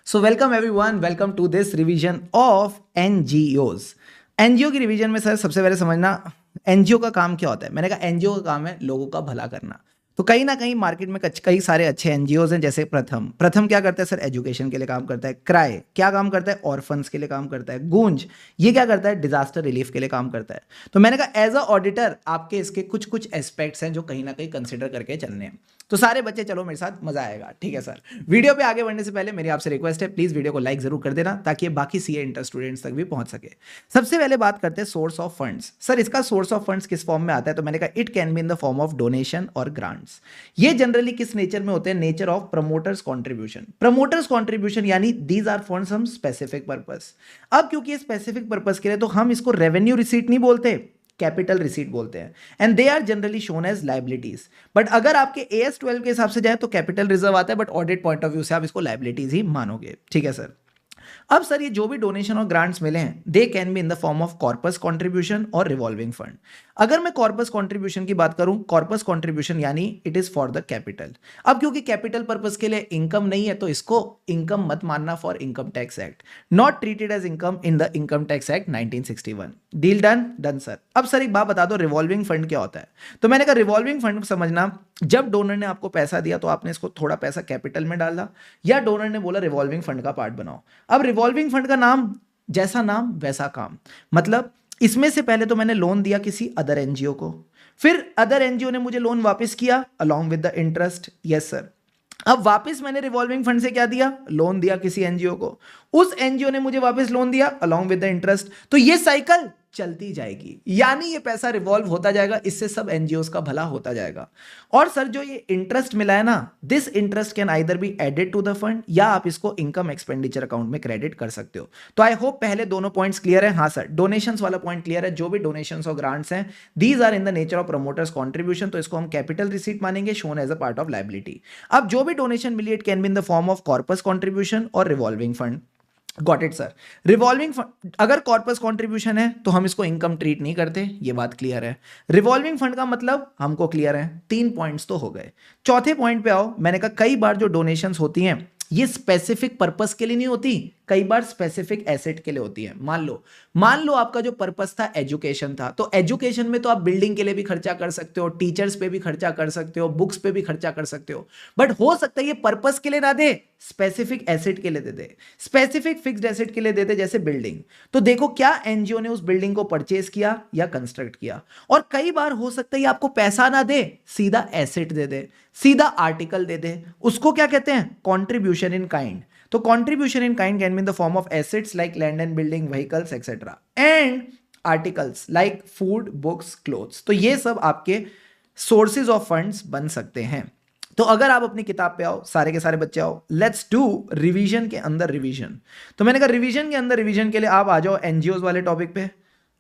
So welcome everyone, welcome to this revision of NGOs. NGO की revision में sir सबसे पहले समझना एनजीओ का काम क्या होता है। मैंने कहा एनजीओ का काम है लोगों का भला करना। तो कहीं ना कहीं मार्केट में कई सारे अच्छे एनजीओज हैं, जैसे प्रथम प्रथम क्या करता है सर, एजुकेशन के लिए काम करता है। क्राई क्या काम करता है, ऑर्फन्स के लिए काम करता है। गूंज ये क्या करता है, डिजास्टर रिलीफ के लिए काम करता है। तो मैंने कहा एज अ ऑडिटर आपके इसके कुछ कुछ एस्पेक्ट्स हैं जो कहीं ना कहीं कंसिडर करके चलने हैं। तो सारे बच्चे चलो मेरे साथ, मजा आएगा, ठीक है सर। वीडियो पे आगे बढ़ने से पहले मेरी आपसे रिक्वेस्ट है, प्लीज वीडियो को लाइक जरूर कर देना ताकि ये बाकी सीए इंटर स्टूडेंट्स तक भी पहुंच सके। सबसे पहले बात करते हैं सोर्स ऑफ फंड्स। सर इसका सोर्स ऑफ फंड्स किस फॉर्म में आता है, तो मैंने कहा it can be in the form of donation और ग्रांट्स। ये जनरली किस नेचर में होते हैं, nature of promoters contribution. Promoters contribution यानी these are for some specific purpose. अब क्योंकि ये स्पेसिफिक पर्पस के लिए तो हम इसको रेवेन्यू रिसीट नहीं बोलते, कैपिटल रिसीट बोलते हैं। And they are generally shown as liabilities. But अगर आपके एएस 12 के हिसाब से जाए तो कैपिटल रिजर्व आता है, but audit point of view से आप इसको लाइबिलिटीज ही मानोगे, ठीक है सर। अब सर ये जो भी डोनेशन और ग्रांट्स मिले हैं they can be in the form of corpus contribution और रिवॉल्विंग फंड। अगर मैं कॉर्पस कंट्रीब्यूशन की बात करूं, कॉर्पस कंट्रीब्यूशन यानी it is for the capital. अब क्योंकि कैपिटल पर्पस के लिए इनकम नहीं है तो इसको इनकम मत मानना for income tax act, not treated as income in the income tax act 1961। Deal done done sir. अब सर एक बात बता दो, रिवॉल्विंग फंड क्या होता है। तो मैंने कहा रिवॉल्विंग फंड समझना, जब डोनर ने आपको पैसा दिया तो आपने इसको थोड़ा पैसा कैपिटल में डाला, या डोनर ने बोला रिवॉल्विंग फंड का पार्ट बनाओ। अब रिवॉल्विंग फंड का नाम, जैसा नाम वैसा काम। मतलब इसमें से पहले तो मैंने लोन दिया किसी अदर एनजीओ को, फिर अदर एनजीओ ने मुझे लोन वापस किया along with the interest. Yes sir. अब वापस मैंने रिवॉल्विंग फंड से क्या दिया, लोन दिया किसी एनजीओ को, उस एनजीओ ने मुझे वापस लोन दिया अलॉन्ग विद द इंटरेस्ट। तो ये साइकिल चलती जाएगी, यानी ये पैसा रिवॉल्व होता जाएगा, इससे सब एनजीओस का भला होता जाएगा। और सर जो ये इंटरेस्ट मिला है ना, this interest can either be added to the fund या आप इसको इनकम एक्सपेंडिचर अकाउंट में क्रेडिट कर सकते हो। तो आई होप पहले दोनों पॉइंट्स क्लियर है। हाँ सर, डोनेशंस वाला पॉइंट क्लियर है। जो भी डोनेशंस और ग्रांट्स हैं these are in the nature of promoters contribution, तो इसको हम कैपिटल रिसीट मानेंगे, shown as a part of liability. अब जो भी डोनेशन मिली it can be in the form of corpus contribution और revolving fund. Got it sir. Revolving fund अगर कॉर्पस कंट्रीब्यूशन है तो हम इसको इनकम ट्रीट नहीं करते, ये बात क्लियर है। रिवॉल्विंग फंड का मतलब हमको क्लियर है। 3 पॉइंट्स तो हो गए। चौथे पॉइंट पे आओ। मैंने कहा कई बार जो डोनेशंस होती हैं ये स्पेसिफिक पर्पस के लिए नहीं होती, कई बार स्पेसिफिक एसेट के लिए होती है। मान लो आपका जो पर्पस था एजुकेशन था, तो एजुकेशन में तो आप बिल्डिंग के लिए भी खर्चा कर सकते हो, टीचर्स पे भी खर्चा कर सकते हो, बुक्स पे भी खर्चा कर सकते हो। बट हो सकता है ये पर्पस के लिए ना दे, स्पेसिफिक एसेट के लिए दे दे, स्पेसिफिक फिक्स्ड एसेट के लिए दे दे, जैसे बिल्डिंग। तो देखो क्या एनजीओ ने उस बिल्डिंग को परचेज किया या कंस्ट्रक्ट किया। और कई बार हो सकता है आपको पैसा ना दे, सीधा एसेट दे दे, सीधा आर्टिकल दे दे, उसको क्या कहते हैं, कॉन्ट्रीब्यूशन इन काइंड। तो contribution in kind can be in the form of assets like land and building, vehicles, etc. and articles like food, books, clothes. तो ये सब आपके sources of funds बन सकते हैं। तो अगर आप अपनी किताब पे आओ, सारे के सारे बच्चे आओ, लेट्स डू रिवीजन के अंदर रिवीजन। तो मैंने कहा रिवीजन के अंदर रिवीजन के लिए आप आ जाओ एनजीओज वाले टॉपिक पे।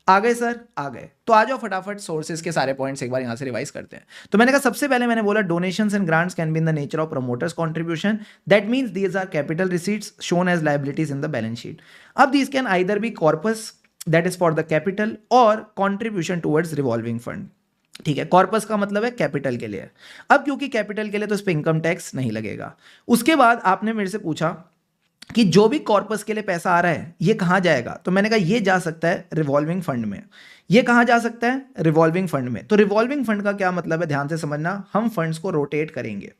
आ गए सर, आ गए तो आ जाओ फटाफट सोर्सेज के सारे पॉइंट्स एक बार यहां से रिवाइज करते हैं। तो मैंने कहा सबसे पहले मैंने बोला donations and grants can be in the nature of promoters contribution, that means these are capital receipts shown as liabilities in the balance sheet. अब these can either be corpus that is for the capital और contribution towards revolving fund. ठीक है, corpus का मतलब है capital के लिए। अब क्योंकि कैपिटल के लिए तो इस पर इनकम टैक्स नहीं लगेगा। उसके बाद आपने मेरे से पूछा कि जो भी कॉर्पस के लिए पैसा आ रहा है ये कहां जाएगा, तो मैंने कहा ये जा सकता है रिवॉल्विंग फंड में। ये कहां जा सकता है, रिवॉल्विंग फंड में। तो रिवॉल्विंग फंड का क्या मतलब है, ध्यान से समझना। हम फंड्स को रोटेट करेंगे,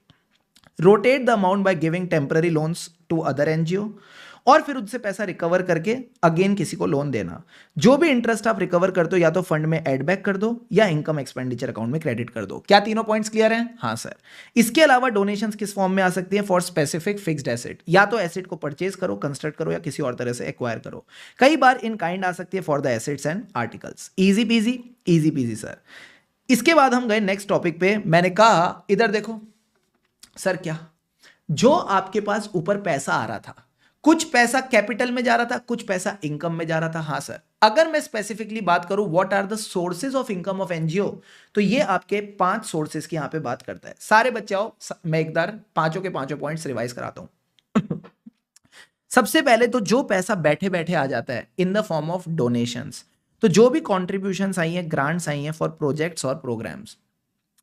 rotate the amount by giving temporary loans to other NGO, और फिर उनसे पैसा रिकवर करके अगेन किसी को लोन देना। जो भी इंटरेस्ट आप रिकवर करते हो या तो फंड में एड बैक कर दो या इनकम एक्सपेंडिचर अकाउंट में क्रेडिट कर दो। क्या तीनों पॉइंट्स क्लियर हैं? हाँ सर। इसके अलावा डोनेशंस किस फॉर्म में आ सकती है, फॉर स्पेसिफिक फिक्स्ड एसेट, या तो एसेट को परचेज करो, कंस्ट्रक्ट करो या किसी और तरह से एक्वायर करो। कई बार इन काइंड आ सकती है for the assets and articles. Easy PG, easy PG sir. इसके बाद हम गए नेक्स्ट टॉपिक पे। मैंने कहा इधर देखो सर, क्या जो आपके पास ऊपर पैसा आ रहा था, कुछ पैसा कैपिटल में जा रहा था, कुछ पैसा इनकम में जा रहा था। हाँ सर। अगर मैं स्पेसिफिकली बात करूं what are the sources of income of NGO, तो ये आपके 5 सोर्सेज की यहां पे बात करता है। सारे बच्चे आओ, मैं एक बार पांचों के पांचों पॉइंट्स रिवाइज कराता हूं। सबसे पहले तो जो पैसा बैठे बैठे आ जाता है इन द फॉर्म ऑफ डोनेशंस, तो जो भी कॉन्ट्रीब्यूशंस आई हैं, ग्रांट्स आई हैं फॉर प्रोजेक्ट्स और प्रोग्राम्स,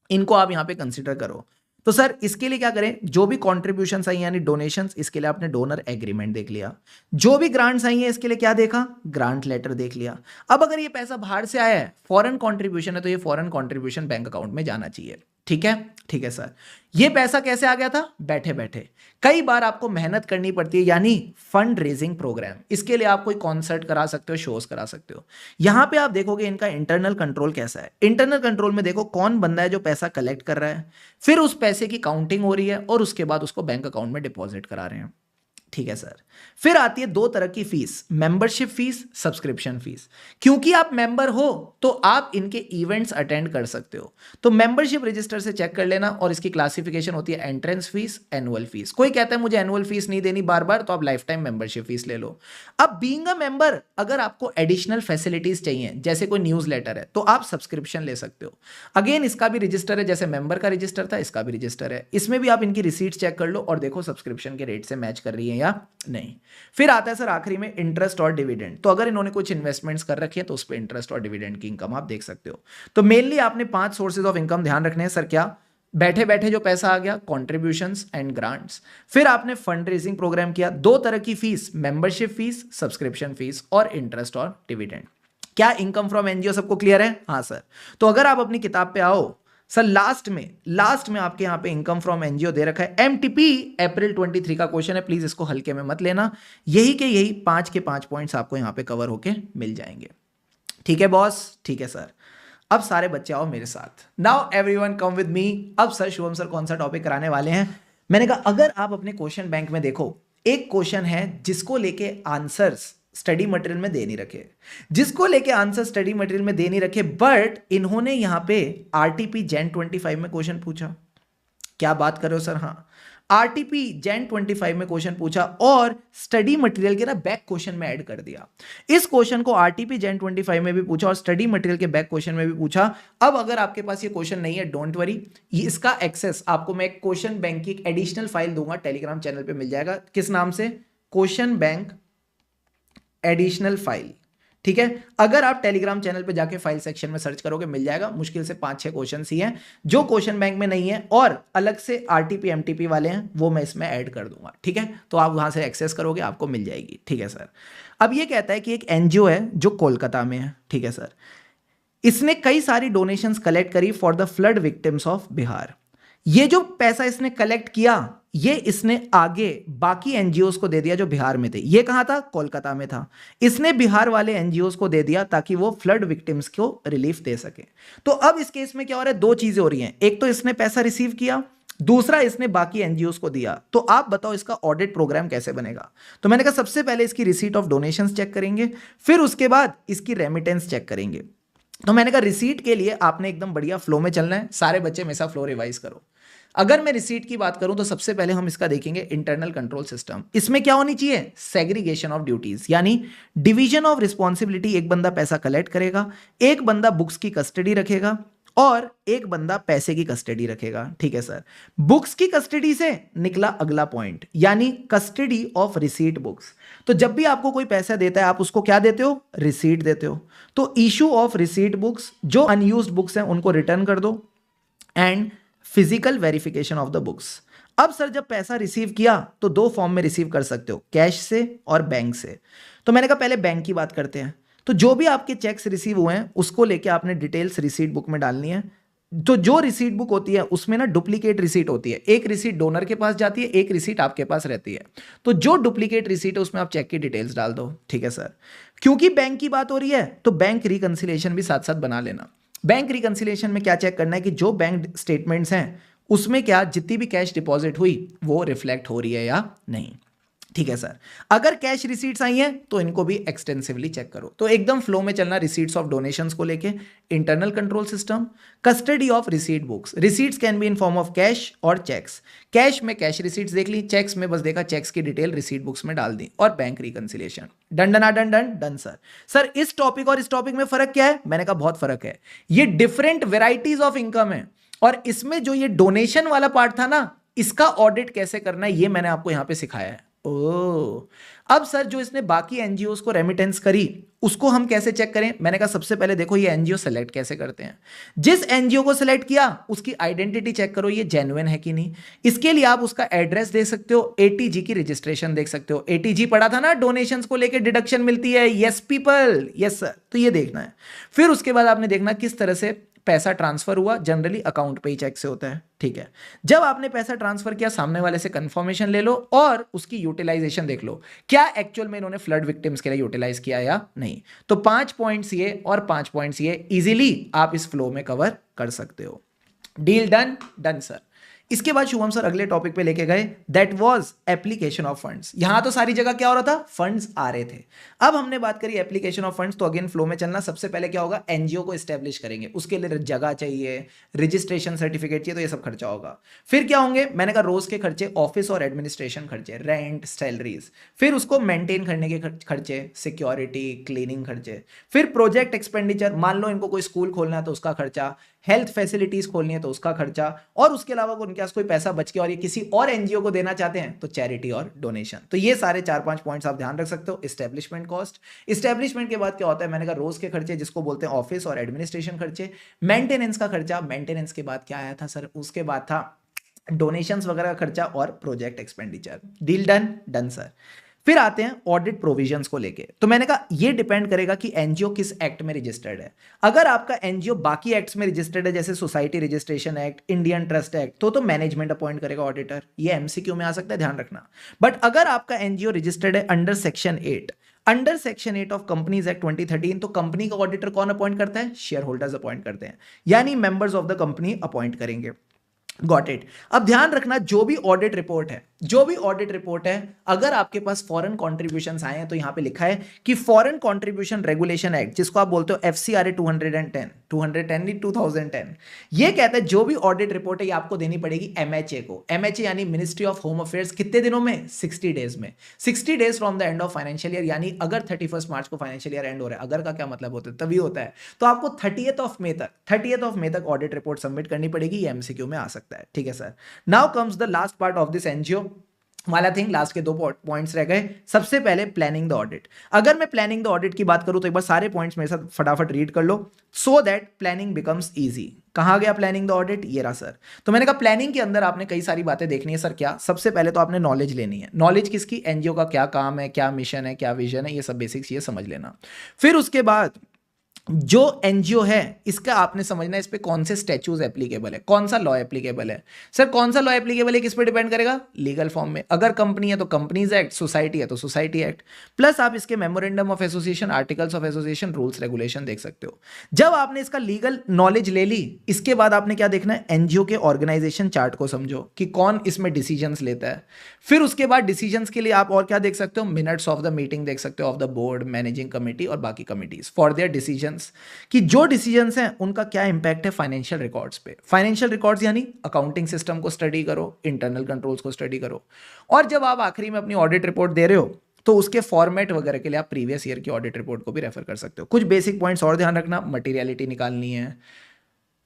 इनको आप यहां पे कंसिडर करो। तो तो सर इसके लिए क्या करें, जो भी कॉन्ट्रीब्यूशन आई यानी डोनेशंस, इसके लिए आपने डोनर एग्रीमेंट देख लिया। जो भी ग्रांट्स आई है इसके लिए क्या देखा, ग्रांट लेटर देख लिया। अब अगर ये पैसा बाहर से आया है, फॉरेन कॉन्ट्रीब्यूशन है, तो ये फॉरेन कॉन्ट्रीब्यूशन बैंक अकाउंट में जाना चाहिए। ठीक है, ठीक है सर। ये पैसा कैसे आ गया था, बैठे बैठे। कई बार आपको मेहनत करनी पड़ती है, यानी फंड रेजिंग प्रोग्राम। इसके लिए आप कोई कॉन्सर्ट करा सकते हो, शोज करा सकते हो। यहां पे आप देखोगे इनका इंटरनल कंट्रोल कैसा है। इंटरनल कंट्रोल में देखो कौन बंदा है जो पैसा कलेक्ट कर रहा है, फिर उस पैसे की काउंटिंग हो रही है और उसके बाद उसको बैंक अकाउंट में डिपॉजिट करा रहे हैं। ठीक है सर। फिर आती है दो तरह की fees, membership fees, subscription fees. क्योंकि आप मेंबर हो तो आप इनके इवेंट्स अटेंड कर सकते हो। तो मेंबरशिप रजिस्टर से चेक कर लेना, और इसकी क्लासिफिकेशन होती है एंट्रेंस फीस, एनुअल फीस। कोई कहता है मुझे एनुअल फीस नहीं देनी बार बार, तो आप लाइफ टाइम मेंबरशिप फीस ले लो। अब बीइंग अ मेंबर, अगर आपको एडिशनल फैसिलिटीज चाहिए, जैसे कोई न्यूज़लेटर है, तो आप सब्सक्रिप्शन ले सकते हो। अगेन इसका भी रजिस्टर है, जैसे मेंबर का रजिस्टर था, इसका भी रजिस्टर है। इसमें भी आप इनकी रिसीट चेक कर लो और देखो सब्सक्रिप्शन के रेट से मैच कर रही है या नहीं। फिर आता है सर आखिरी में इंटरेस्ट और डिविडेंड। तो अगर इन्होंने कुछ इन्वेस्टमेंट्स कर रखी है तो उस पर इंटरेस्ट और डिविडेंड की इनकम आप देख सकते हो। तो मेनली आपने 5 सोर्सेज ऑफ इनकम ध्यान रखने हैं सर। क्या, बैठे बैठे जो पैसा आ गया, कॉन्ट्रीब्यूशंस एंड ग्रांट्स। फिर आपने फंड रेजिंग प्रोग्राम किया, 2 तरह की fees, membership fees, subscription fees, और इंटरेस्ट और डिविडेंड। क्या इनकम फ्रॉम एनजीओ सबको क्लियर है? हाँ सर। तो अगर आप अपनी किताब पे आओ सर, लास्ट में आपके यहां पे इनकम फ्रॉम एनजीओ दे रखा है, एमटीपी अप्रैल 23 का क्वेश्चन है। प्लीज इसको हल्के में मत लेना। यही के यही 5 के 5 पॉइंट्स आपको यहां पे कवर होके मिल जाएंगे। ठीक है बॉस, ठीक है सर। अब सारे बच्चे आओ मेरे साथ। Now everyone come with me. अब सर शुभम सर कौन सा टॉपिक कराने वाले हैं? मैंने कहा अगर आप अपने क्वेश्चन बैंक में देखो, एक क्वेश्चन है जिसको लेके आंसर्स स्टडी मटेरियल में दे नहीं रखे, जिसको लेके आंसर स्टडी मटेरियल में दे नहीं रखे, बट इन्होंने यहां पे आरटीपी जैन 25 में क्वेश्चन पूछा। क्या बात कर रहे हो सर? हाँ, आरटीपी जैन 25 में क्वेश्चन पूछा और स्टडी मटेरियल के ना बैक क्वेश्चन में ऐड कर दिया। इस क्वेश्चन को आरटीपी जैन 25 में भी पूछा और स्टडी मटेरियल के बैक क्वेश्चन में भी पूछा। अब अगर आपके पास ये क्वेश्चन नहीं है, डोंट वरी, इसका एक्सेस आपको मैं क्वेश्चन बैंक की एडिशनल फाइल दूंगा, टेलीग्राम चैनल पे मिल जाएगा। किस नाम से? Question bank additional file. ठीक है, अगर आप टेलीग्राम चैनल पे जाके फाइल सेक्शन में सर्च करोगे मिल जाएगा। मुश्किल से 5-6 क्वेश्चन ही हैं जो क्वेश्चन बैंक में नहीं है और अलग से आरटीपी एमटीपी वाले हैं, वो मैं इसमें ऐड कर दूंगा। ठीक है, तो आप वहां से एक्सेस करोगे, आपको मिल जाएगी। ठीक है सर। अब ये कहता है कि एक एनजीओ है जो कोलकाता में है। ठीक है सर, इसने कई सारी डोनेशंस कलेक्ट करी for the flood victims of Bihar. ये जो पैसा इसने कलेक्ट किया, ये इसने आगे बाकी एनजीओस को दे दिया जो बिहार में थे। ये कहां था? कोलकाता में था। इसने बिहार वाले एनजीओस को दे दिया ताकि वो फ्लड विक्टिम्स को रिलीफ दे सके। तो अब इस केस में क्या हो रहा है? 2 चीजें हो रही हैं। एक तो इसने पैसा रिसीव किया, दूसरा इसने बाकी एनजीओस को दिया। तो आप बताओ इसका ऑडिट प्रोग्राम कैसे बनेगा? तो मैंने कहा सबसे पहले इसकी रिसीट ऑफ डोनेशंस चेक करेंगे, फिर उसके बाद इसकी रेमिटेंस चेक करेंगे। तो मैंने कहा रिसीट के लिए आपने एकदम बढ़िया फ्लो में चलना है। सारे बच्चे मेरे साथ फ्लो रिवाइज करो। अगर मैं रिसीट की बात करूं तो सबसे पहले हम इसका देखेंगे इंटरनल कंट्रोल सिस्टम। इसमें क्या होनी चाहिए? सेग्रीगेशन ऑफ ड्यूटीज, यानी डिवीजन ऑफ रिस्पॉन्सिबिलिटी। एक बंदा पैसा कलेक्ट करेगा, एक बंदा बुक्स की कस्टडी रखेगा और एक बंदा पैसे की कस्टडी रखेगा। ठीक है सर। बुक्स की कस्टडी से निकला अगला पॉइंट, यानी कस्टडी ऑफ रिसीट बुक्स। तो जब भी आपको कोई पैसा देता है आप उसको क्या देते हो? रिसीट देते हो। तो इशू ऑफ रिसीट बुक्स, जो अनयूज्ड बुक्स हैं उनको रिटर्न कर दो, and physical verification of the books. अब सर जब पैसा रिसीव किया तो 2 फॉर्म में रिसीव कर सकते हो, कैश से और बैंक से। तो मैंने कहा पहले बैंक की बात करते हैं। तो जो भी आपके चेक्स रिसीव हुए हैं उसको लेके आपने डिटेल्स रिसीट बुक में डालनी है। तो जो रिसीट बुक होती है उसमें ना डुप्लीकेट रिसीट होती है। एक रिसीट डोनर के पास जाती है, एक रिसीट आपके पास रहती है। तो जो डुप्लीकेट रिसीट है उसमें आप चेक की डिटेल्स डाल दो। ठीक है सर। क्योंकि बैंक की बात हो रही है तो बैंक रिकंसिलिएशन भी साथ साथ बना लेना। बैंक रिकंसिलिएशन में क्या चेक करना है कि जो बैंक स्टेटमेंट्स हैं उसमें क्या जितनी भी कैश डिपॉजिट हुई वो रिफ्लेक्ट हो रही है या नहीं। ठीक है सर। अगर कैश रिसीट्स आई हैं तो इनको भी एक्सटेंसिवली चेक करो। तो एकदम फ्लो में चलना रिसीट्स ऑफ डोनेशंस को लेके, internal control system, custody of receipt books. Receipts can be in form of cash और चेक्स। कैश में कैश रिसीट्स देख ली, चेक्स में बस देखा चेक्स की डिटेल रिसीट बुक्स में डाल दी, और bank reconciliation. Done done done done done sir. Sir इस टॉपिक और इस टॉपिक में फर्क क्या है? मैंने कहा बहुत फर्क है। ये डिफरेंट वेराइटीज ऑफ इनकम है, और इसमें जो ये डोनेशन वाला पार्ट था ना, इसका ऑडिट कैसे करना है ये मैंने आपको यहां पे सिखाया है। ओ, अब सर जो इसने बाकी एनजीओस को रेमिटेंस करी उसको हम कैसे चेक करें? मैंने कहा सबसे पहले देखो ये एनजीओ सेलेक्ट कैसे करते हैं। जिस एनजीओ को सेलेक्ट किया उसकी आइडेंटिटी चेक करो ये जेन्युइन है कि नहीं। इसके लिए आप उसका एड्रेस देख सकते हो, एटीजी की रजिस्ट्रेशन देख सकते हो। एटीजी पढ़ा था ना, डोनेशंस को लेकर डिडक्शन मिलती है। यस पीपल, यस सर, तो ये देखना है। फिर उसके बाद आपने देखना किस तरह से पैसा ट्रांसफर हुआ, जनरली अकाउंट पे ही चेक से होता है, ठीक है। जब आपने पैसा ट्रांसफर किया सामने वाले से कंफर्मेशन ले लो और उसकी यूटिलाइजेशन देख लो, क्या एक्चुअल में इन्होंने फ्लड विक्टिम्स के लिए यूटिलाइज किया या नहीं। तो 5 पॉइंट्स ये और 5 पॉइंट्स ये इजीली आप इस फ्लो में कवर कर सकते हो। Deal done, done sir. इसके बाद शुभम सर अगले टॉपिक पे लेके गए, that was application of funds. यहां तो सारी जगह क्या हो रहा था, फंड्स आ रहे थे। अब हमने बात करी एप्लीकेशन ऑफ फंड्स, तो अगेन फ्लो में चलना। सबसे पहले क्या होगा, एनजीओ को एस्टेब्लिश करेंगे, उसके लिए जगह चाहिए, रजिस्ट्रेशन सर्टिफिकेट चाहिए, तो ये सब खर्चा होगा। फिर क्या होंगे, मैंने कहा रोज के खर्चे, ऑफिस और एडमिनिस्ट्रेशन खर्चे, रेंट, सैलरीज। फिर उसको मेंटेन करने के खर्चे, सिक्योरिटी, क्लीनिंग खर्चे। फिर प्रोजेक्ट एक्सपेंडिचर, मान लो इनको कोई स्कूल खोलना है तो उसका खर्चा, हेल्थ फैसिलिटीज खोलनी है तो उसका खर्चा, और उसके अलावा उनके पास कोई पैसा बच के और ये किसी और एनजीओ को देना चाहते हैं तो चैरिटी और डोनेशन। तो ये सारे 4-5 पॉइंट्स आप ध्यान रख सकते हो। एस्टेब्लिशमेंट कॉस्ट, एस्टेब्लिशमेंट के बाद क्या होता है, मैंने कहा रोज के खर्चे जिसको बोलते हैं ऑफिस और एडमिनिस्ट्रेशन खर्चे, मेंटेनेंस का खर्चा, मेंटेनेंस के बाद क्या आया था सर, उसके बाद था डोनेशंस वगैरह का खर्चा और project expenditure. Deal done, done sir. फिर आते हैं ऑडिट प्रोविजंस को लेके। तो मैंने कहा ये डिपेंड करेगा कि एनजीओ किस एक्ट में रजिस्टर्ड है। अगर आपका एनजीओ बाकी एक्ट्स में रजिस्टर्ड है, जैसे society registration act, Indian trust act, तो मैनेजमेंट अपॉइंट करेगा ऑडिटर। ये एमसीक्यू में आ सकता है, ध्यान रखना। बट अगर आपका एनजीओ रजिस्टर्ड है under section 8, under section 8 of companies act 2013, तो कंपनी का ऑडिटर कौन अपॉइंट करता है, शेयर होल्डर्स अपॉइंट करते हैं, यानी members of the company appoint करेंगे। Got it. अब ध्यान रखना, जो भी ऑडिट रिपोर्ट है, जो भी ऑडिट रिपोर्ट है, अगर आपके पास फॉरेन कॉन्ट्रीब्यूशंस आए हैं तो यहां पे लिखा है कि फॉरेन कॉन्ट्रीब्यूशन रेगुलेशन एक्ट, जिसको आप बोलते हो एफसीआरए 210 नहीं 2010, ये कहता है जो भी ऑडिट रिपोर्ट है ये आपको देनी पड़ेगी एमएचए को। एमएचए यानी मिनिस्ट्री ऑफ होम अफेयर्स, कितने दिनों में, 60 डेज में, 60 days from the end of financial year. यानी अगर 31 मार्च को फाइनेंशियल ईयर एंड हो रहा है, अगर का क्या मतलब होता है, तभी होता है, तो आपको 30th ऑफ मे तक ऑडिट रिपोर्ट सबमिट करनी पड़ेगी। ये एमसीक्यू में आ सकता है, ठीक है sir. Now comes the last part of this NGO वाला थिंग। लास्ट के 2 पॉइंट्स रह गए। सबसे पहले प्लानिंग द ऑडिट। अगर मैं प्लानिंग द ऑडिट की बात करूं तो एक बार सारे पॉइंट्स मेरे साथ फटाफट रीड कर लो, so that planning becomes easy. कहां गया प्लानिंग द ऑडिट, ये रहा सर। तो मैंने कहा प्लानिंग के अंदर आपने कई सारी बातें देखनी है सर। क्या, सबसे पहले तो आपने नॉलेज लेनी है। नॉलेज किसकी, एनजीओ का क्या काम है, क्या मिशन है, क्या विजन है, ये सब बेसिक्स ये समझ लेना। फिर उसके बाद जो एनजीओ है इसका आपने समझना है इस पे कौन से स्टैच्यूज एप्लीकेबल है, कौन सा लॉ एप्लीकेबल है। सर कौन सा लॉ एप्लीकेबल है, किस पे डिपेंड करेगा, लीगल फॉर्म में। अगर कंपनी है तो कंपनीज एक्ट, सोसाइटी है तो सोसाइटी एक्ट, प्लस आप इसके memorandum of association, articles of association, rules regulation देख सकते हो। जब आपने इसका लीगल नॉलेज ले ली, इसके बाद आपने क्या देखना है, एनजीओ के ऑर्गेनाइजेशन चार्ट को समझो कि कौन इसमें डिसीजंस लेता है। फिर उसके बाद डिसीजंस के लिए आप और क्या देख सकते हो, मिनट्स ऑफ द मीटिंग देख सकते हो of the board, managing committee और बाकी कमिटीज फॉर देयर डिसीजंस, कि जो डिसीजंस हैं उनका क्या इंपैक्ट है फाइनेंशियल रिकॉर्ड्स पे। फाइनेंशियल रिकॉर्ड्स यानी अकाउंटिंग सिस्टम को स्टडी करो, इंटरनल कंट्रोल्स को स्टडी करो, और जब आप आखिरी में अपनी ऑडिट रिपोर्ट दे रहे हो तो उसके फॉर्मेट वगैरह के लिए आप प्रीवियस ईयर की ऑडिट रिपोर्ट को भी रेफर कर सकते हो। कुछ बेसिक पॉइंट्स और ध्यान रखना, मटीरियलिटी निकालनी है,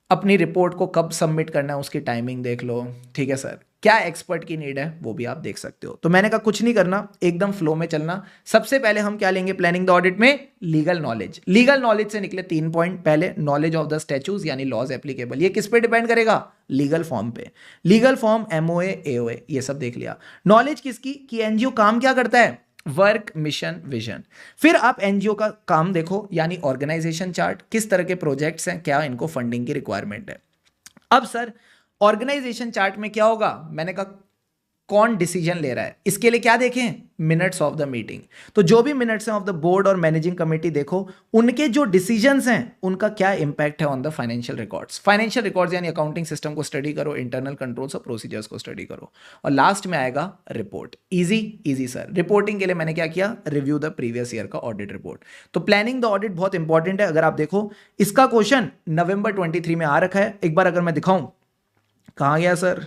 अपनी रिपोर्ट को कब सबमिट करना है उसकी टाइमिंग देख लो, ठीक है सर। क्या एक्सपर्ट की नीड है वो भी आप देख सकते हो। तो मैंने कहा कुछ नहीं करना, एकदम फ्लो में चलना। सबसे पहले हम क्या लेंगे प्लानिंग द ऑडिट में, लीगल नॉलेज। लीगल नॉलेज से निकले 3 पॉइंट। पहले नॉलेज ऑफ द स्टैच्यूज यानी लॉज एप्लीकेबल, ये किस पे डिपेंड करेगा, लीगल फॉर्म पे। लीगल फॉर्म, एमओए, एओए, ये सब देख लिया। नॉलेज किसकी, कि एनजीओ काम क्या करता है, वर्क, मिशन, विजन। फिर आप एनजीओ का काम देखो, यानी ऑर्गेनाइजेशन चार्ट, किस तरह के प्रोजेक्ट्स हैं, क्या इनको फंडिंग की रिक्वायरमेंट है। अब सर ऑर्गेनाइजेशन चार्ट में क्या होगा, मैंने कहा कौन डिसीजन ले रहा है, इसके लिए क्या देखें, मिनट्स ऑफ द मीटिंग। तो जो भी मिनट्स हैं ऑफ द बोर्ड और मैनेजिंग कमेटी देखो, उनके जो डिसीजंस हैं उनका क्या इंपैक्ट है on the financial records. Financial records यानी अकाउंटिंग सिस्टम को स्टडी करो, इंटरनल कंट्रोल्स और प्रोसीजर्स को स्टडी करो, और लास्ट में आएगा report. Easy easy sir. Reporting के लिए मैंने क्या किया, रिव्यू द प्रीवियस ईयर का ऑडिट रिपोर्ट। तो प्लानिंग द ऑडिट बहुत इंपॉर्टेंट है। अगर आप देखो इसका क्वेश्चन नवंबर 23 में आ रखा है। एक बार अगर मैं दिखाऊं, कहां गया सर,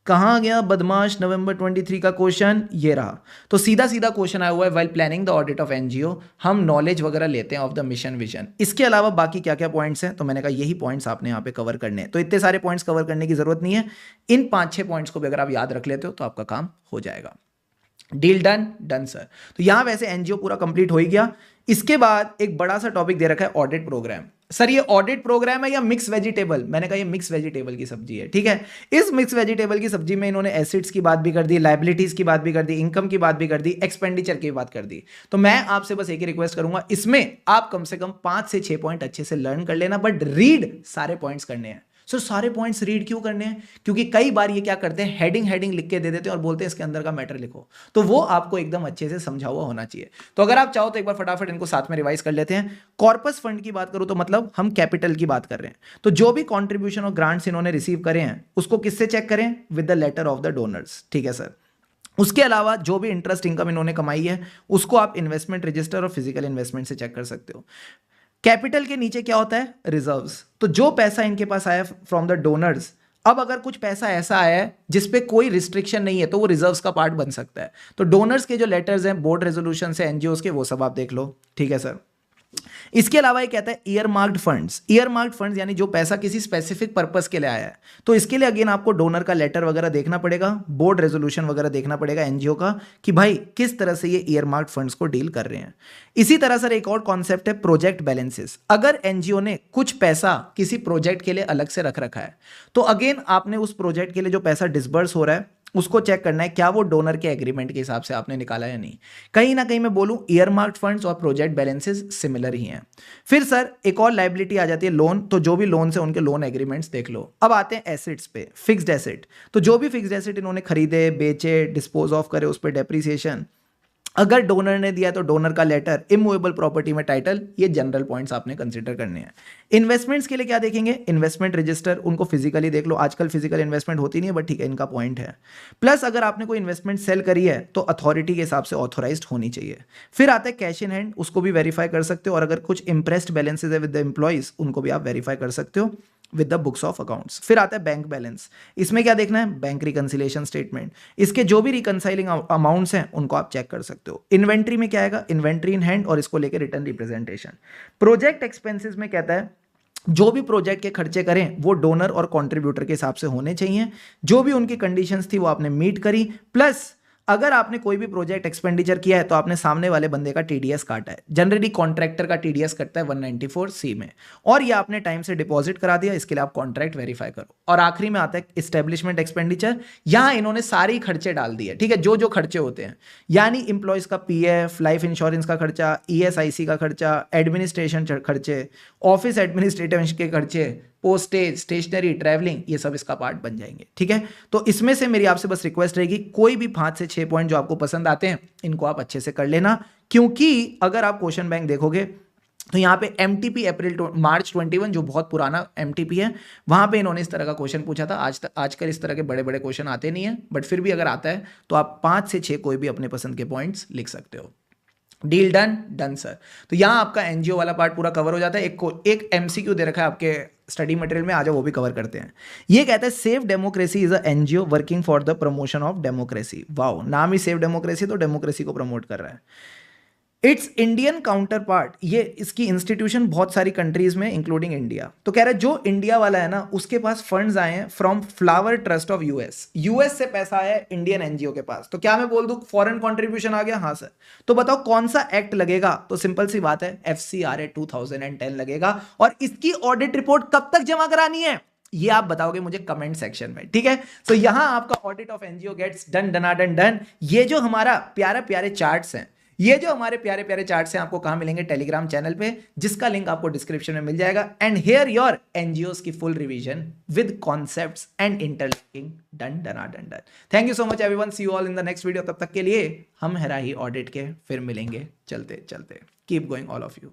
कहां गया बदमाश, नवंबर 23 का क्वेश्चन ये रहा। तो सीधा सीधा क्वेश्चन आया हुआ है, while planning the audit of NGO हम नॉलेज वगैरह लेते हैं ऑफ द मिशन विजन। इसके अलावा बाकी क्या क्या पॉइंट्स हैं, तो मैंने कहा यही पॉइंट्स आपने यहाँ पे कवर करने हैं। तो इतने सारे पॉइंट्स कवर करने की जरूरत नहीं है, इन 5-6 पॉइंट्स को भी अगर आप याद रख लेते हो तो आपका काम हो जाएगा। Deal done done sir. तो यहां वैसे एनजीओ पूरा कंप्लीट हो ही गया। इसके बाद एक बड़ा सा टॉपिक दे रखा है ऑडिट प्रोग्राम। सर ये ऑडिट प्रोग्राम है या मिक्स वेजिटेबल? मैंने कहा ये मिक्स वेजिटेबल की सब्जी है, ठीक है। इस मिक्स वेजिटेबल की सब्जी में इन्होंने एसेट्स की बात भी कर दी, लाइबिलिटीज की बात भी कर दी, इनकम की बात भी कर दी, एक्सपेंडिचर की बात कर दी। तो मैं आपसे बस एक ही रिक्वेस्ट करूंगा, इसमें आप कम से कम 5 से 6 पॉइंट अच्छे से लर्न कर लेना, बट रीड सारे पॉइंट्स करने हैं। सर सारे पॉइंट्स रीड क्यों करने हैं? क्योंकि कई बार ये क्या करते हैं, हेडिंग हेडिंग लिख के दे देते हैं और बोलते हैं इसके अंदर का मैटर लिखो, तो वो आपको एकदम अच्छे से समझा हुआ होना चाहिए। तो अगर आप चाहो तो एक बार फटाफट इनको साथ में रिवाइज कर लेते हैं। कॉर्पस फंड की बात करूं तो मतलब हम कैपिटल की बात कर रहे हैं, तो जो भी कॉन्ट्रीब्यूशन और ग्रांट्स इन्होंने रिसीव करे हैं उसको किससे चेक करें? With the letter of the donors, ठीक है सर। उसके अलावा जो भी इंटरेस्ट इनकम इन्होंने कमाई है उसको आप इन्वेस्टमेंट रजिस्टर और फिजिकल इन्वेस्टमेंट से चेक कर सकते हो। कैपिटल के नीचे क्या होता है? रिजर्व्स। तो जो पैसा इनके पास आया फ्रॉम द डोनर्स, अब अगर कुछ पैसा ऐसा आया है जिसपे कोई रिस्ट्रिक्शन नहीं है तो वो रिजर्व्स का पार्ट बन सकता है। तो डोनर्स के जो लेटर्स हैं, बोर्ड रेजोल्यूशन से, एनजीओ के, वो सब आप देख लो, ठीक है सर। इसके अलावा ये कहता है year marked funds. Year marked funds यानी जो पैसा किसी स्पेसिफिक पर्पस के लिए आया है, तो इसके लिए अगेन आपको डोनर का लेटर वगैरह देखना पड़ेगा, बोर्ड रेजोल्यूशन वगैरह देखना पड़ेगा एनजीओ का, कि भाई किस तरह से ये ईयर मार्क्ड फंड्स को डील कर रहे हैं। इसी तरह सर एक और कॉन्सेप्ट है प्रोजेक्ट बैलेंसेस। अगर एनजीओ ने कुछ पैसा किसी प्रोजेक्ट के लिए अलग से रख रखा है, तो अगेन आपने उस प्रोजेक्ट के लिए जो पैसा डिसबर्स हो रहा है उसको चेक करना है क्या वो डोनर के एग्रीमेंट के हिसाब से आपने निकाला या नहीं। कहीं ना कहीं मैं बोलूं ईयर मार्क्ड फंड्स और प्रोजेक्ट बैलेंसेस सिमिलर ही हैं। फिर सर एक और लाइबिलिटी आ जाती है लोन। तो जो भी लोन से उनके लोन एग्रीमेंट्स देख लो। अब आते हैं एसेट्स पे, फिक्स्ड एसेट। तो जो भी फिक्स्ड एसेट इन्होंने खरीदे, बेचे, डिस्पोज ऑफ करे, उस पर डेप्रिसिएशन, अगर डोनर ने दिया तो डोनर का लेटर, इमूवेबल प्रॉपर्टी में टाइटल, ये जनरल पॉइंट्स आपने कंसीडर करने हैं। इन्वेस्टमेंट्स के लिए क्या देखेंगे? इन्वेस्टमेंट रजिस्टर, उनको फिजिकली देख लो। आजकल फिजिकल इन्वेस्टमेंट होती नहीं है, बट ठीक है, इनका पॉइंट है। प्लस अगर आपने कोई इन्वेस्टमेंट सेल करी है तो अथॉरिटी के हिसाब से ऑथोराइज्ड होनी चाहिए। फिर आता है कैश इन हैंड, उसको भी वेरीफाई कर सकते हो, और अगर कुछ इंप्रेस्ड बैलेंसेज है विद द एम्प्लॉइज उनको भी आप वेरीफाई कर सकते हो with the books of accounts. फिर आता है बैंक बैलेंस। इसमें क्या देखना है? बैंक रिकंसिलिएशन स्टेटमेंट, इसके जो भी रिकंसाइलिंग अमाउंट्स हैं उनको आप चेक कर सकते हो। इन्वेंट्री में क्या आएगा? इन्वेंट्री इन हैंड और इसको लेकर रिटर्न रिप्रेजेंटेशन। प्रोजेक्ट एक्सपेंसेस में कहता है जो भी प्रोजेक्ट के खर्चे करें वो डोनर और कंट्रीब्यूटर के हिसाब से होने चाहिए। जो भी उनकी कंडीशंस थी वो आपने मीट करी। प्लस अगर आपने कोई भी प्रोजेक्ट एक्सपेंडिचर किया है तो आपने सामने वाले बंदे का टीडीएस काटा है। जनरली कॉन्ट्रैक्टर का टीडीएस कटता है 194C में, और ये आपने टाइम से डिपॉजिट करा दिया, इसके लिए आप कॉन्ट्रैक्ट वेरीफाई करो। और आखिरी में आता है इस्टेब्लिशमेंट एक्सपेंडिचर। यहां इन्होंने सारे खर्चे डाल दिए, ठीक है, जो जो खर्चे होते हैं, यानी इंप्लॉयज का पीएफ, लाइफ इंश्योरेंस का खर्चा, ईएसआईसी का खर्चा, एडमिनिस्ट्रेशन खर्चे, ऑफिस एडमिनिस्ट्रेटिव के खर्चे, पोस्टेज, स्टेशनरी, ट्रैवलिंग, ये सब इसका पार्ट बन जाएंगे, ठीक है। तो इसमें से मेरी आपसे बस रिक्वेस्ट रहेगी, कोई भी 5 से 6 पॉइंट जो आपको पसंद आते हैं इनको आप अच्छे से कर लेना, क्योंकि अगर आप क्वेश्चन बैंक देखोगे तो यहाँ पे एमटीपी मार्च 21 जो बहुत पुराना एमटीपी है, वहां पे इन्होंने इस तरह का क्वेश्चन पूछा था। आजकल इस तरह के बड़े बड़े क्वेश्चन आते नहीं है, बट फिर भी अगर आता है तो आप 5 से 6 कोई भी अपने पसंद के पॉइंट्स लिख सकते हो। Deal done done sir. तो यहां आपका एनजीओ वाला पार्ट पूरा कवर हो जाता है। एक एमसीक्यू दे रखा है आपके स्टडी मटेरियल में, आ जाओ वो भी कवर करते हैं। ये कहता है safe democracy is a NGO working for the promotion of democracy. Wow, नाम ही सेफ डेमोक्रेसी, तो डेमोक्रेसी को प्रमोट कर रहा है। इट्स इंडियन काउंटर पार्ट, ये इसकी इंस्टीट्यूशन बहुत सारी कंट्रीज में इंक्लूडिंग इंडिया। तो कह रहा है जो इंडिया वाला है ना उसके पास फंड्स आए हैं from flower trust of US. US से पैसा आया है इंडियन एनजीओ के पास। तो क्या मैं बोल दूं फॉरेन कंट्रीब्यूशन आ गया? हाँ सर। तो बताओ कौन सा एक्ट लगेगा? तो सिंपल सी बात है, FCRA 2010 लगेगा। और इसकी ऑडिट रिपोर्ट कब तक जमा करानी है ये आप बताओगे मुझे कमेंट सेक्शन में, ठीक है। सो यहां आपका audit of NGO gets done डनाडन डन। ये जो हमारा प्यारे प्यारे चार्ट्स हैं, ये जो हमारे प्यारे प्यारे चार्ट्स हैं, आपको कहां मिलेंगे? टेलीग्राम चैनल पे, जिसका लिंक आपको डिस्क्रिप्शन में मिल जाएगा। एंड हियर योर एनजीओस की full revision with concepts and interlinking done डनाडन done. Thank you so much everyone, see you all in the next video. तब तक के लिए हम हेराही ऑडिट के फिर मिलेंगे चलते चलते। Keep going all of you.